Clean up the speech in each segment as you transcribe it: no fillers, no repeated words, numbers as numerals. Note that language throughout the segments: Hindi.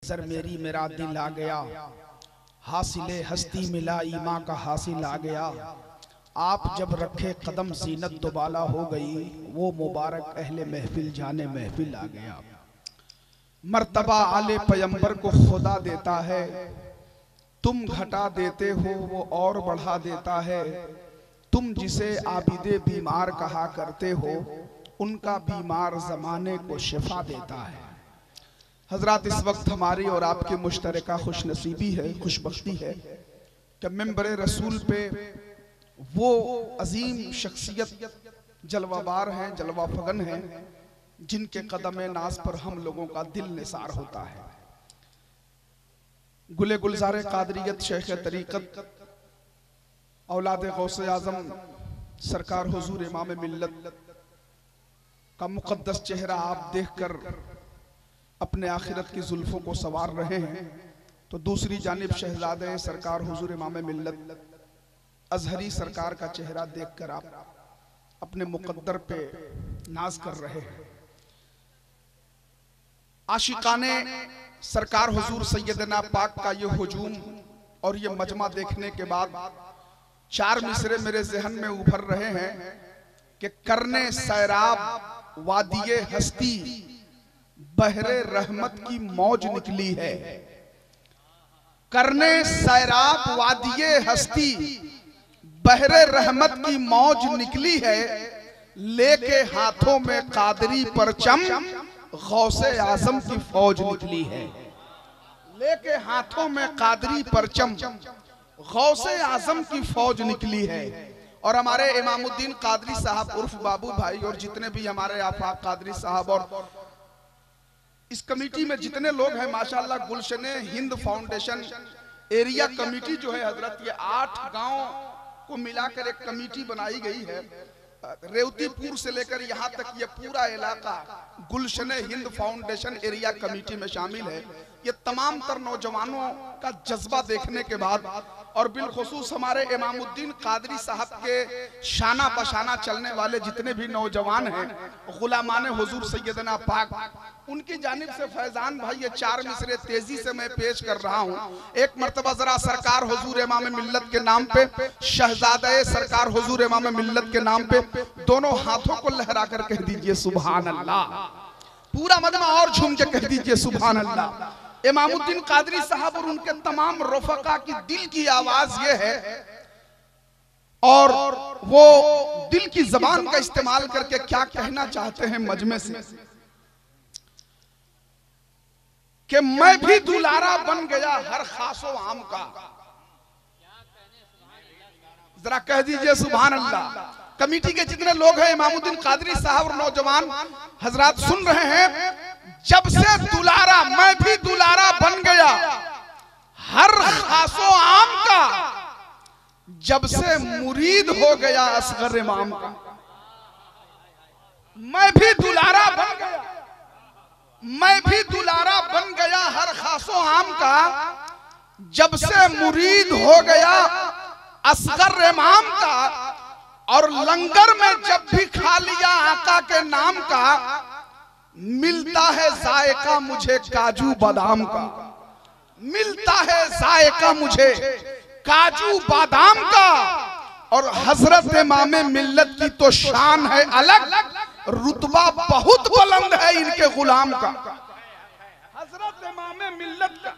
नजर मेरी मेरा दिल आ गया, हासिले हस्ती मिला ईमा का हासिल आ गया। आप जब रखे कदम जीनत दोबाला हो गई, वो मुबारक अहले महफिल जाने महफिल आ गया। मर्तबा आले पैगंबर को खुदा देता है, तुम घटा देते हो वो और बढ़ा देता है। तुम जिसे आबिदे बीमार कहा करते हो, उनका बीमार जमाने को शिफा देता है। हजरात, इस वक्त हमारी और आपकी मुश्तरका खुशनसीबी है, खुशबख्ती है कि मिंबर रसूल पे वो अजीम शख्सियत जलवाबार हैं, जलवा फगन हैं, जिनके कदम नाज पर हम लोगों का दिल निसार होता है। गुले गुलजार कादरियत शेख तरीक़त औलाद गौसे आज़म सरकार हुजूर इमाम मिल्लत का मुक़द्दस चेहरा आप देखकर अपने आखिरत की जुल्फों को सवार रहे हैं, तो दूसरी जानिब शहजादे सरकार हुजूर इमाम मिल्लत अजहरी सरकार का चेहरा देखकर आप अपने मुकद्दर पे नाज कर रहे हैं। आशिकाने सरकार हुजूर सैयदना पाक का ये हुजूम और ये मजमा देखने के बाद चार मिसरे मेरे जहन में उभर रहे हैं कि करने सैराब वादिये हस्ती बहरे रहमत की मौज निकली है। करने सैराब वादिये हस्ती बहरे रहमत की मौज निकली है। लेके हाथों में कादरी परचम गौसे आजम की फौज निकली है। लेके हाथों में कादरी परचम गौसे आजम की फौज निकली है। और हमारे इमामुद्दीन कादरी साहब उर्फ बाबू भाई और जितने भी हमारे आफाक कादरी साहब और इस कमेटी में जितने लोग हैं माशाअल्लाह, गुलशन हिंद फाउंडेशन एरिया कमेटी जो है हजरत, ये 8 गांव को मिलाकर एक कमेटी बनाई गई है। रेवतीपुर से लेकर यहाँ तक ये पूरा इलाका गुलशन हिंद फाउंडेशन एरिया कमेटी में शामिल है। ये तमाम तर नौजवानों का जज्बा देखने के बाद और बिलखुसूस हमारे इमामुद्दीन कादरी साहब के शाना बशाना चलने वाले जितने भी नौजवान हैं, गुलामान हुजूर सैयदना पाक, उनकी जानिब से फैजान भाई ये 4 मिसरे तेजी से मैं पेश कर रहा हूँ। एक मर्तबा जरा सरकार हुजूर इमाम मिल्लत के नाम पे, शहजादे सरकार हुजूर इमाम मिल्लत के नाम पे दोनों हाथों को लहरा कर कह दीजिए सुभान अल्लाह। पूरा मजमा और झूम के कह दीजिए सुभान अल्लाह। इमामुद्दीन कादरी साहब और उनके तमाम रफ़का की दिल की आवाज ये है और वो दिल की जबान का इस्तेमाल करके क्या कहना चाहते हैं मजमे से कि मैं भी दुलारा बन गया हर खासो आम का। जरा कह दीजिए सुभान अल्लाह। कमेटी के जितने लोग हैं, इमामुद्दीन कादरी साहब और नौजवान हजरात सुन रहे हैं, जब से दुलारा, मैं भी दुलारा बन गया हर खासो आम का, जब से मुरीद हो गया असगर इमाम का। मैं भी दुलारा बन गया, मैं भी दुलारा बन गया हर खासो आम का, जब से मुरीद हो गया असगर इमाम का। और लंगर में जब भी खा लिया आका के नाम का, मिलता है जायका मुझे काजू बादाम का। मिलता है जायका मुझे काजू बादाम का। और हजरत इमाम मिल्लत की तो शान है अलग, रुतबा बहुत बुलंद है इनके गुलाम का। हजरत इमाम मिल्लत का,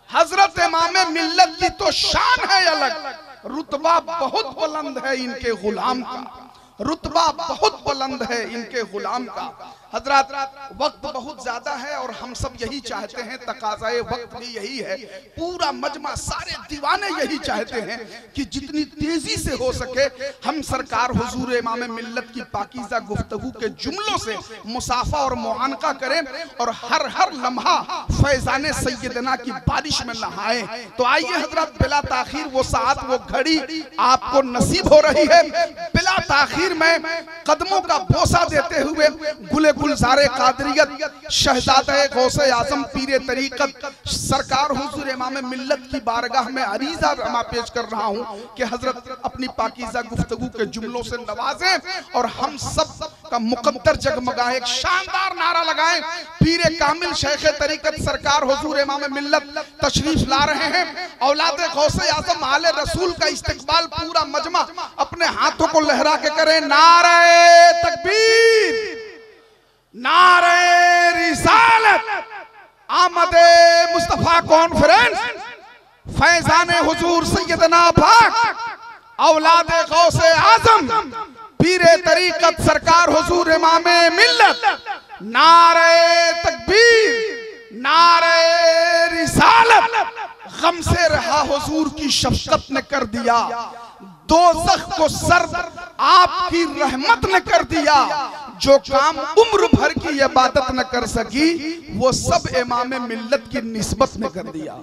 हजरत इमाम मिल्लत की तो शान है अलग, रुतबा बहुत बुलंद है इनके गुलाम का। रुतबा बहुत बुलंद है इनके गुलाम का। हजरात, वक्त बहुत ज्यादा है और हम सब यही चाहते हैं, तकाज़ाए वक्त भी यही है, पूरा मजमा सारे दीवाने यही चाहते हैं कि जितनी तेजी से हो सके हम सरकार हुजूर इमाम मिल्लत की पाकीज़ा गुफ्तगू के जुमलों से मुसाफा और मुआनका करें और हर हर लम्हा फैजाने सैयदना की बारिश में नहाएं। तो आइए हजरात, बिला ताखीर वो साथ वो घड़ी आपको नसीब हो रही है। बिला ताखीर में कदमों का बोसा देते हुए गुले गुलजारे कादरियत शहजादे गौसे आजम पीरे तरीक़त सरकार हुजूर इमाम मिल्लत की बारगाह में अरीज़ा रमा पेश कर रहा हूँ कि हजरत अपनी पाकीज़ा गुफ्तगू के जुमलों से नवाजें और हम सब का मुकद्दर जगमगाए, एक शानदार नारा लगाएं। पीरे कामिल शेख तरीकत सरकार हुजूर इमाम मिल्लत तशरीफ ला रहे हैं। औलाद गौसे आज़म आले रसूल का इस्तकबाल पूरा मजमा अपने हाथों को लहरा के करें। नारे तकबीर, नारे रिसालत, आमदे मुस्तफा कॉन्फ्रेंस, फैजाने हुजूर सैयदना पाक औलाद गौसे आजम पीरे तरीकत सरकार हुजूर इमामे मिल्लत। नारे तकबीर, नारे रिसालत, गम से रहा हुजूर की शफकत ने कर दिया, दोज़ख को सर्द आपकी रहमत ने कर दिया। जो काम उम्र भर की इबादत न कर सकी वो सब इमाम मिल्लत की निस्बत ने कर दिया।